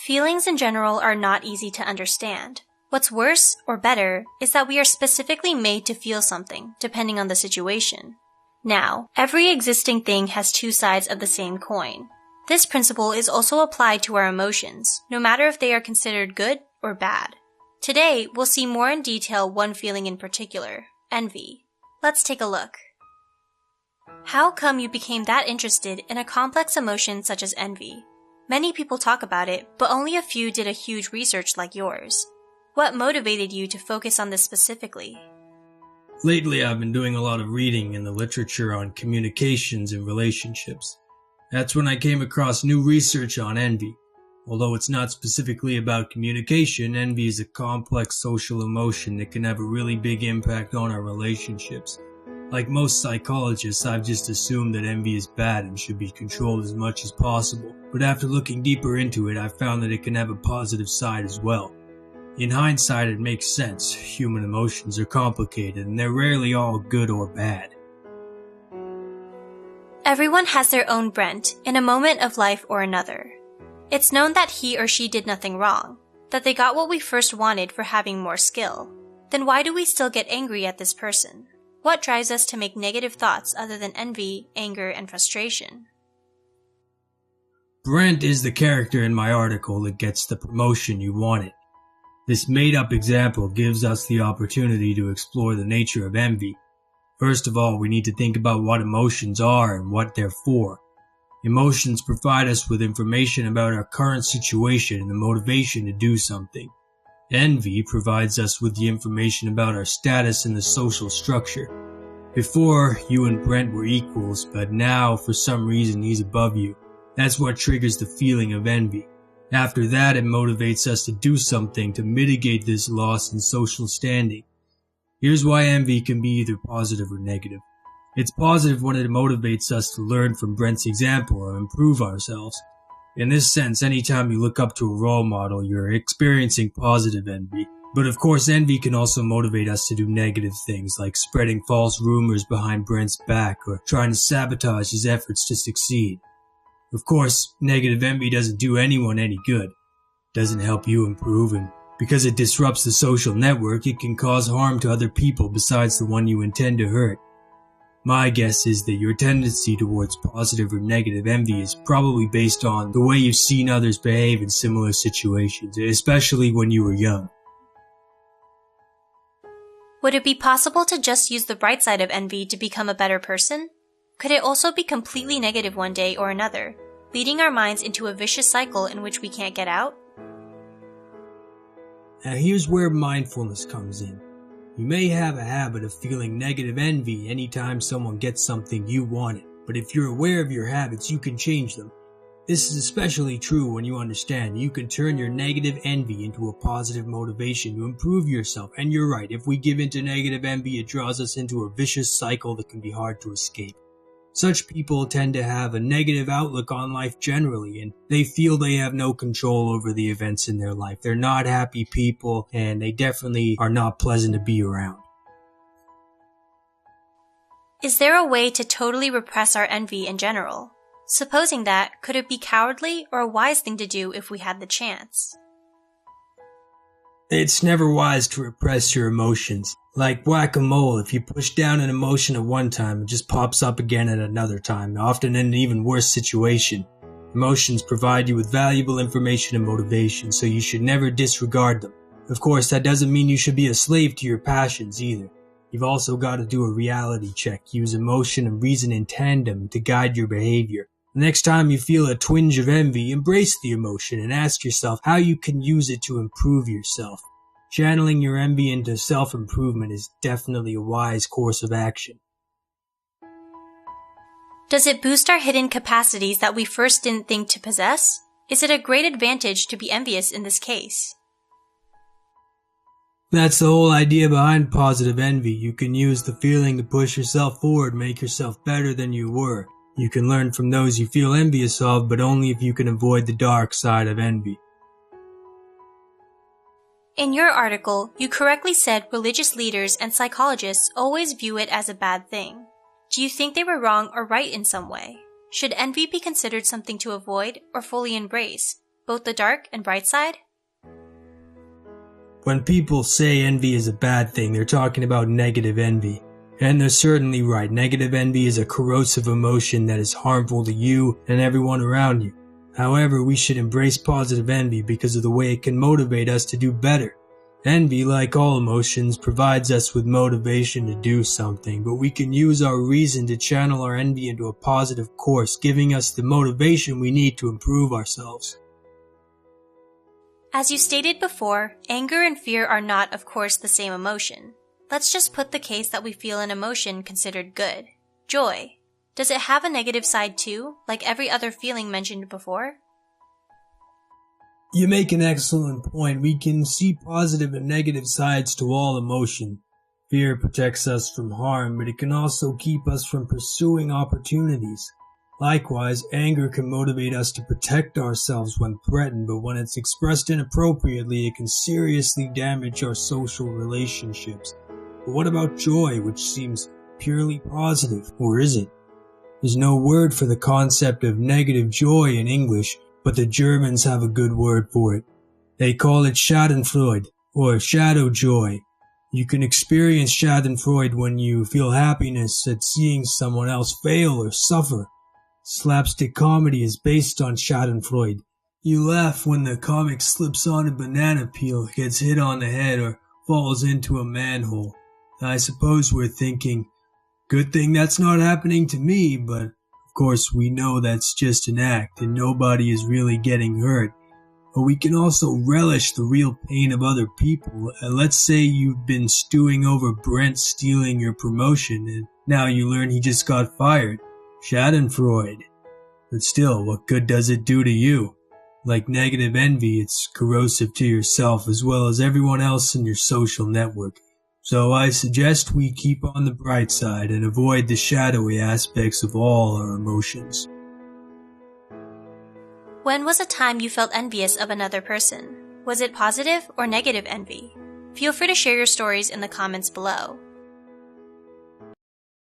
Feelings in general are not easy to understand. What's worse, or better, is that we are specifically made to feel something, depending on the situation. Now, every existing thing has two sides of the same coin. This principle is also applied to our emotions, no matter if they are considered good or bad. Today, we'll see more in detail one feeling in particular, envy. Let's take a look. How come you became that interested in a complex emotion such as envy? Many people talk about it, but only a few did a huge research like yours. What motivated you to focus on this specifically? Lately, I've been doing a lot of reading in the literature on communications and relationships. That's when I came across new research on envy. Although it's not specifically about communication, envy is a complex social emotion that can have a really big impact on our relationships. Like most psychologists, I've just assumed that envy is bad and should be controlled as much as possible. But after looking deeper into it, I found that it can have a positive side as well. In hindsight, it makes sense. Human emotions are complicated, and they're rarely all good or bad. Everyone has their own Brent in a moment of life or another. It's known that he or she did nothing wrong, that they got what we first wanted for having more skill. Then why do we still get angry at this person? What drives us to make negative thoughts other than envy, anger, and frustration? Brent is the character in my article that gets the promotion you wanted. This made-up example gives us the opportunity to explore the nature of envy. First of all, we need to think about what emotions are and what they're for. Emotions provide us with information about our current situation and the motivation to do something. Envy provides us with the information about our status in the social structure. Before, you and Brent were equals, but now, for some reason, he's above you. That's what triggers the feeling of envy. After that, it motivates us to do something to mitigate this loss in social standing. Here's why envy can be either positive or negative. It's positive when it motivates us to learn from Brent's example or improve ourselves. In this sense, anytime you look up to a role model, you're experiencing positive envy. But of course, envy can also motivate us to do negative things like spreading false rumors behind Brent's back or trying to sabotage his efforts to succeed. Of course, negative envy doesn't do anyone any good. It doesn't help you improve, and because it disrupts the social network, it can cause harm to other people besides the one you intend to hurt. My guess is that your tendency towards positive or negative envy is probably based on the way you've seen others behave in similar situations, especially when you were young. Would it be possible to just use the bright side of envy to become a better person? Could it also be completely negative one day or another, leading our minds into a vicious cycle in which we can't get out? Now here's where mindfulness comes in. You may have a habit of feeling negative envy anytime someone gets something you wanted, but if you're aware of your habits, you can change them. This is especially true when you understand you can turn your negative envy into a positive motivation to improve yourself. And you're right, if we give into negative envy, it draws us into a vicious cycle that can be hard to escape. Such people tend to have a negative outlook on life generally, and they feel they have no control over the events in their life. They're not happy people, and they definitely are not pleasant to be around. Is there a way to totally repress our envy in general? Supposing that, could it be cowardly or a wise thing to do if we had the chance? It's never wise to repress your emotions. Like whack-a-mole, if you push down an emotion at one time, it just pops up again at another time, often in an even worse situation. Emotions provide you with valuable information and motivation, so you should never disregard them. Of course, that doesn't mean you should be a slave to your passions either. You've also got to do a reality check, use emotion and reason in tandem to guide your behavior. The next time you feel a twinge of envy, embrace the emotion and ask yourself how you can use it to improve yourself. Channeling your envy into self-improvement is definitely a wise course of action. Does it boost our hidden capacities that we first didn't think to possess? Is it a great advantage to be envious in this case? That's the whole idea behind positive envy. You can use the feeling to push yourself forward, make yourself better than you were. You can learn from those you feel envious of, but only if you can avoid the dark side of envy. In your article, you correctly said religious leaders and psychologists always view it as a bad thing. Do you think they were wrong or right in some way? Should envy be considered something to avoid or fully embrace? both the dark and bright side? When people say envy is a bad thing, they're talking about negative envy. And they're certainly right. Negative envy is a corrosive emotion that is harmful to you and everyone around you. However, we should embrace positive envy because of the way it can motivate us to do better. Envy, like all emotions, provides us with motivation to do something, but we can use our reason to channel our envy into a positive course, giving us the motivation we need to improve ourselves. As you stated before, anger and fear are not, of course, the same emotion. Let's just put the case that we feel an emotion considered good. Joy. Does it have a negative side too, like every other feeling mentioned before? You make an excellent point. We can see positive and negative sides to all emotion. Fear protects us from harm, but it can also keep us from pursuing opportunities. Likewise, anger can motivate us to protect ourselves when threatened, but when it's expressed inappropriately, it can seriously damage our social relationships. But what about joy, which seems purely positive, or is it? There's no word for the concept of negative joy in English, but the Germans have a good word for it. They call it Schadenfreude, or shadow joy. You can experience Schadenfreude when you feel happiness at seeing someone else fail or suffer. Slapstick comedy is based on Schadenfreude. You laugh when the comic slips on a banana peel, gets hit on the head, or falls into a manhole. I suppose we're thinking, good thing that's not happening to me, but of course we know that's just an act and nobody is really getting hurt. But we can also relish the real pain of other people. Let's say you've been stewing over Brent stealing your promotion and now you learn he just got fired. Schadenfreude. But still, what good does it do to you? Like negative envy, it's corrosive to yourself as well as everyone else in your social network. So I suggest we keep on the bright side and avoid the shadowy aspects of all our emotions. When was a time you felt envious of another person? Was it positive or negative envy? Feel free to share your stories in the comments below.